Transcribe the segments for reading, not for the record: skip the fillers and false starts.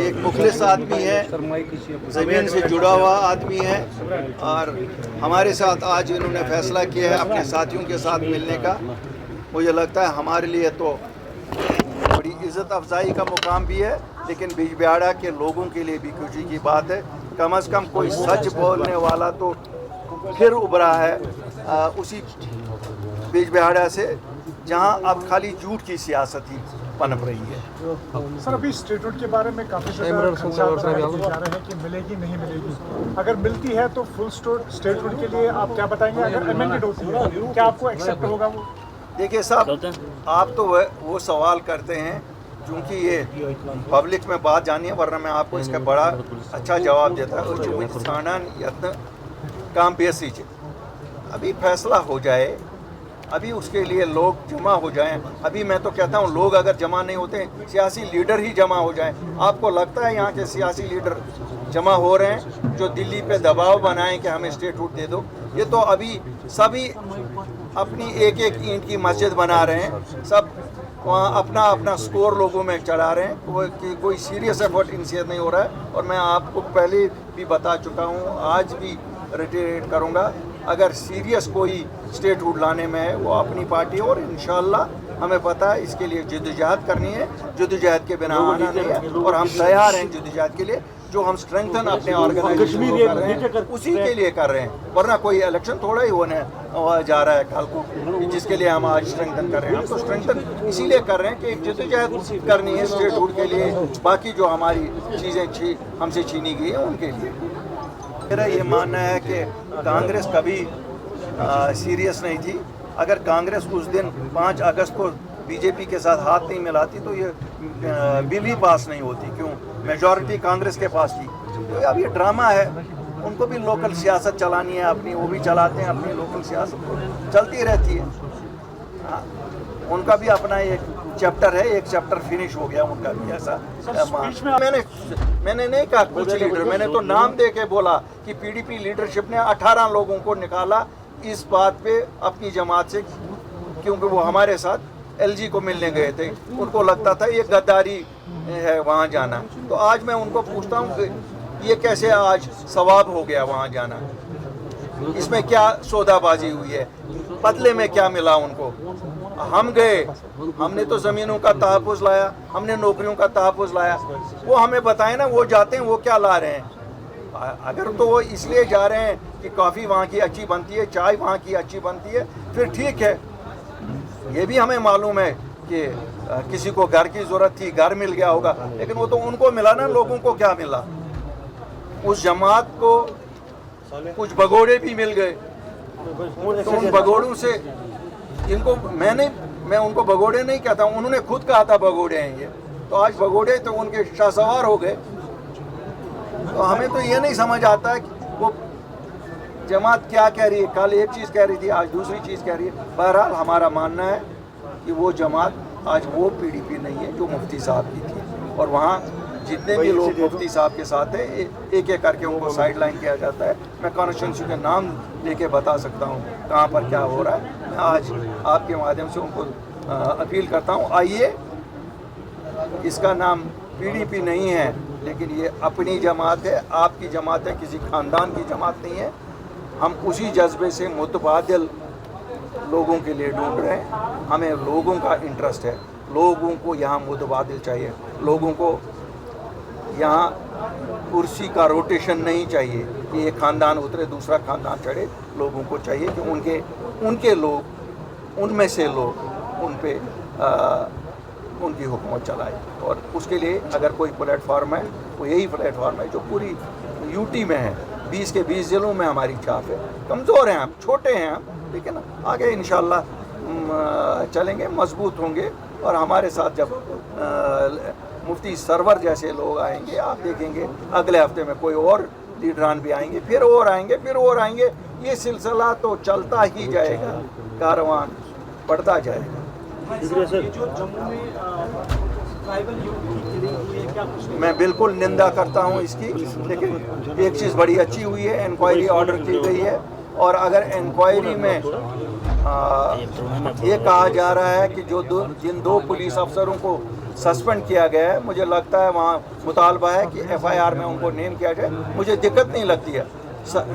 एक मुखलिस आदमी है, ज़मीन से जुड़ा हुआ आदमी है, और हमारे साथ आज इन्होंने फैसला किया है अपने साथियों के साथ मिलने का। मुझे लगता है हमारे लिए तो बड़ी इज़्ज़त अफजाई का मुकाम भी है, लेकिन बिजबिहाड़ा के लोगों के लिए भी खुशी की बात है। कम अज़ कम कोई सच बोलने वाला तो फिर उभरा है उसी बिजबिहाड़ा से, जहां अब खाली झूठ की सियासत ही पनप रही है। सर, अभी स्टेट रोड के बारे में काफ़ी ज़्यादा खदशात जा रहे हैं कि मिलेगी नहीं मिलेगी। अगर मिलती है तो फुल स्टेट रोड के लिए आप क्या बताएंगे? अगर अमेंडेड होती है क्या आपको एक्सेप्ट होगा वो? देखिए साहब, आप तो वो सवाल करते हैं क्योंकि ये पब्लिक में बात जानी है, वरना मैं आपको इसका बड़ा अच्छा जवाब देता हूँ। काम बेसी अभी फैसला हो जाए, अभी उसके लिए लोग जमा हो जाएं। अभी मैं तो कहता हूँ लोग अगर जमा नहीं होते, सियासी लीडर ही जमा हो जाएं। आपको लगता है यहाँ के सियासी लीडर जमा हो रहे हैं जो दिल्ली पे दबाव बनाएं कि हमें स्टेट रूट दे दो? ये तो अभी सभी अपनी एक एक ईंट की मस्जिद बना रहे हैं, सब वहाँ अपना अपना स्कोर लोगों में चढ़ा रहे हैं। कोई सीरियस एफर्ट इनसे नहीं हो रहा है। और मैं आपको पहले भी बता चुका हूँ, आज भी रिटेट करूँगा, अगर सीरियस कोई स्टेट रूट लाने में है वो अपनी पार्टी है, और इंशाल्लाह हमें पता है इसके लिए जद्दोजहद करनी है। जद्दोजहद के बिना आना नहीं है, और हम तैयार हैं जद्दोजहद के लिए। जो हम स्ट्रेंथन अपने ऑर्गेनाइजेशन को कर रहे हैं उसी के लिए कर रहे हैं, वरना कोई इलेक्शन थोड़ा ही होने जा रहा है कल को जिसके लिए हम आज स्ट्रेंथन कर रहे हैं। हम तो स्ट्रेंथन इसीलिए कर रहे हैं कि जद्दोजहद करनी है स्टेट रूट के लिए, बाकी जो हमारी चीज़ें हमसे छीनी गई हैं उनके लिए। मेरा ये मानना है कि कांग्रेस कभी सीरियस नहीं थी। अगर कांग्रेस उस दिन 5 अगस्त को बीजेपी के साथ हाथ नहीं मिलाती तो ये बिल ही पास नहीं होती। क्यों? मेजॉरिटी कांग्रेस के पास थी। तो अब ये ड्रामा है, उनको भी लोकल सियासत चलानी है अपनी, वो भी चलाते हैं अपनी लोकल सियासत, तो चलती रहती है। हाँ, उनका भी अपना एक चैप्टर है, एक चैप्टर फिनिश हो गया उनका भी। ऐसा मैंने नहीं कहा कुछ लीडर, मैंने तो नाम दे के बोला कि पीडीपी लीडरशिप ने 18 लोगों को निकाला इस बात पे अपनी जमात से, क्योंकि वो हमारे साथ एलजी को मिलने गए थे। उनको लगता था ये गद्दारी है वहाँ जाना। तो आज मैं उनको पूछता हूँ कि ये कैसे आज सवाब हो गया वहाँ जाना? इसमें क्या सौदाबाजी हुई है? बदले में क्या मिला उनको? हम गए, हमने तो ज़मीनों का तहफ़्फ़ुज़ लाया, हमने नौकरियों का तहफ़्फ़ुज़ लाया। वो हमें बताएं ना, वो जाते हैं वो क्या ला रहे हैं? अगर तो वो इसलिए जा रहे हैं कि कॉफ़ी वहाँ की अच्छी बनती है, चाय वहाँ की अच्छी बनती है, फिर ठीक है। ये भी हमें मालूम है कि किसी को घर की ज़रूरत थी, घर मिल गया होगा, लेकिन वो तो उनको मिला ना, लोगों को क्या मिला? उस जमात को कुछ भगोड़े भी मिल गए, तो उन भगोड़ों से इनको मैं उनको भगोड़े नहीं कहता हूँ, उन्होंने खुद कहा था भगोड़े हैं ये। तो आज भगोड़े तो उनके शाहसवार हो गए। तो हमें तो ये नहीं समझ आता है कि वो जमात क्या कह रही है। कल एक चीज़ कह रही थी, आज दूसरी चीज़ कह रही है। बहरहाल हमारा मानना है कि वो जमात आज वो पीडीपी नहीं है जो मुफ्ती साहब की थी, और वहाँ जितने भी लोग मुफ्ती साहब के साथ हैं एक एक करके उनको साइड लाइन किया जाता है। मैं कॉन्स्टिट्यूंसी के नाम लेके बता सकता हूँ कहाँ पर क्या हो रहा है। मैं आज आपके माध्यम से उनको अपील करता हूँ, आइए, इसका नाम पीडीपी नहीं है, लेकिन ये अपनी जमात है, आपकी जमात है, किसी ख़ानदान की जमात नहीं है। हम उसी जज्बे से मुतबादिल लोगों के लिए ढूंढ रहे हैं। हमें लोगों का इंटरेस्ट है, लोगों को यहाँ मुतबादिल चाहिए, लोगों को यहाँ कुर्सी का रोटेशन नहीं चाहिए कि एक ख़ानदान उतरे दूसरा ख़ानदान चढ़े। लोगों को चाहिए कि उनके लोग, उनमें से लोग उन पे उनकी हुकूमत चलाए। और उसके लिए अगर कोई प्लेटफार्म है, वो यही प्लेटफार्म है जो पूरी यूटी में है। 20 के 20 ज़िलों में हमारी छाप है। कमज़ोर हैं हम, छोटे हैं हम, लेकिन आगे इंशाल्लाह चलेंगे, मजबूत होंगे। और हमारे साथ जब मुफ्ती सरवर जैसे लोग आएंगे, आप देखेंगे अगले हफ्ते में कोई और लीडरान भी आएंगे, फिर और आएंगे, फिर और आएंगे। ये सिलसिला तो चलता ही जाएगा, कारवान बढ़ता जाएगा। मैं बिल्कुल निंदा करता हूँ इसकी, लेकिन एक चीज़ बड़ी अच्छी हुई है, इंक्वायरी ऑर्डर की गई है। और अगर इंक्वायरी में ये कहा जा रहा है कि जिन 2 पुलिस अफसरों को सस्पेंड किया गया है, मुझे लगता है वहाँ मुतालबा है कि FIR में उनको नेम किया जाए। मुझे दिक्कत नहीं लगती है।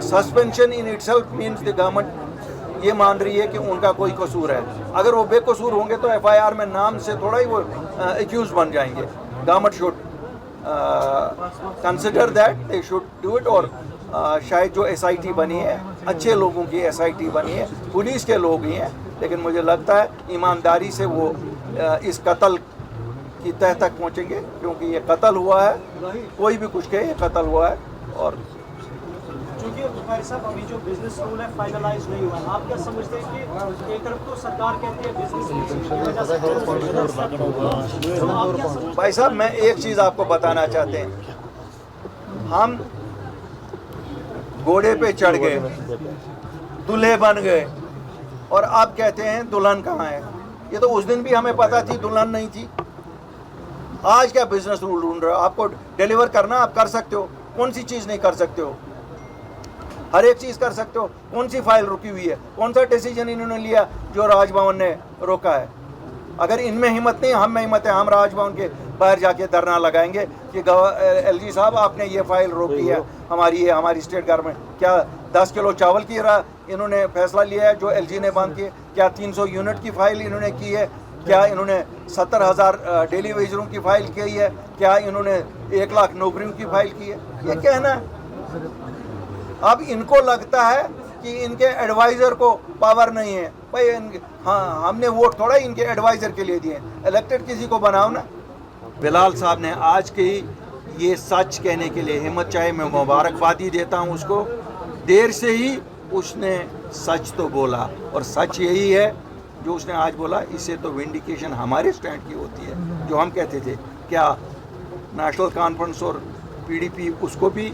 Suspension in itself means the government ये मान रही है कि उनका कोई कसूर है। अगर वो बेकसूर होंगे तो FIR में नाम से थोड़ा ही वो एक्यूज बन जाएंगे। Government should consider that, they should do it. और शायद जो SIT बनी है, अच्छे लोगों की SIT बनी है, पुलिस के लोग ही हैं, लेकिन मुझे लगता है ईमानदारी से वो इस कत्ल की तह तक पहुंचेंगे, क्योंकि ये कत्ल हुआ है, कोई भी कुछ कहे, ये कत्ल हुआ है। और क्योंकि भाई साहब अभी जो बिजनेस रूल है फाइनलाइज नहीं हुआ, आप क्या समझते हैं कि एक तरफ तो सरकार कहती है बिजनेस भाई साहब, मैं एक चीज़ आपको बताना चाहते हैं, हम घोड़े पे चढ़ गए, दूल्हे बन गए, और आप कहते हैं दुल्हन कहाँ है। ये तो उस दिन भी हमें पता थी दुल्हन नहीं थी। आज क्या बिजनेस रूल ढूंढ रहे हो? आपको डिलीवर करना आप कर सकते हो, कौन सी चीज़ नहीं कर सकते हो? हर एक चीज़ कर सकते हो। कौन सी फाइल रुकी हुई है? कौन सा डिसीजन इन्होंने लिया जो राजभवन ने रोका है? अगर इनमें हिम्मत नहीं, हम में हिम्मत है, हम राजभवन के बाहर जाके धरना लगाएंगे कि LG साहब आपने ये फाइल रोकी है हमारी स्टेट गवर्नमेंट। क्या 10 किलो चावल की इन्होंने फैसला लिया है जो LG ने बंद किए? क्या 300 यूनिट की फाइल इन्होंने की है? क्या इन्होंने 70,000 डेली वेजरों की फाइल की है? क्या इन्होंने 1 लाख नौकरियों की फाइल की है? ये कहना है। अब इनको लगता है कि इनके एडवाइज़र को पावर नहीं है। भाई हाँ, हमने वोट थोड़ा इनके एडवाइज़र के लिए दिए, इलेक्टेड किसी को बनाओ ना। बिलाल साहब ने आज की ये सच कहने के लिए हिम्मत, चाहे मैं मुबारकबादी देता हूँ उसको, देर से ही उसने सच तो बोला, और सच यही है जो उसने आज बोला। इससे तो विंडिकेशन हमारे स्टैंड की होती है। जो हम कहते थे क्या नेशनल कॉन्फ्रेंस और PDP उसको भी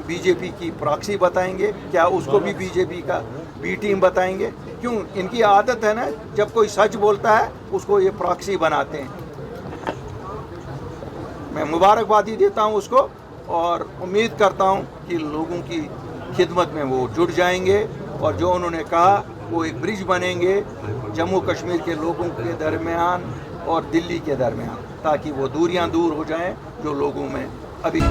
BJP की प्रॉक्सी बताएंगे? क्या उसको भी BJP का B टीम बताएंगे? क्यों? इनकी आदत है ना, जब कोई सच बोलता है उसको ये प्रॉक्सी बनाते हैं। मैं मुबारकबादी देता हूँ उसको, और उम्मीद करता हूँ कि लोगों की खिदमत में वो जुड़ जाएंगे, और जो उन्होंने कहा वो एक ब्रिज बनेंगे जम्मू कश्मीर के लोगों के दरमियान और दिल्ली के दरमियान, ताकि वो दूरियां दूर हो जाएं जो लोगों में अभी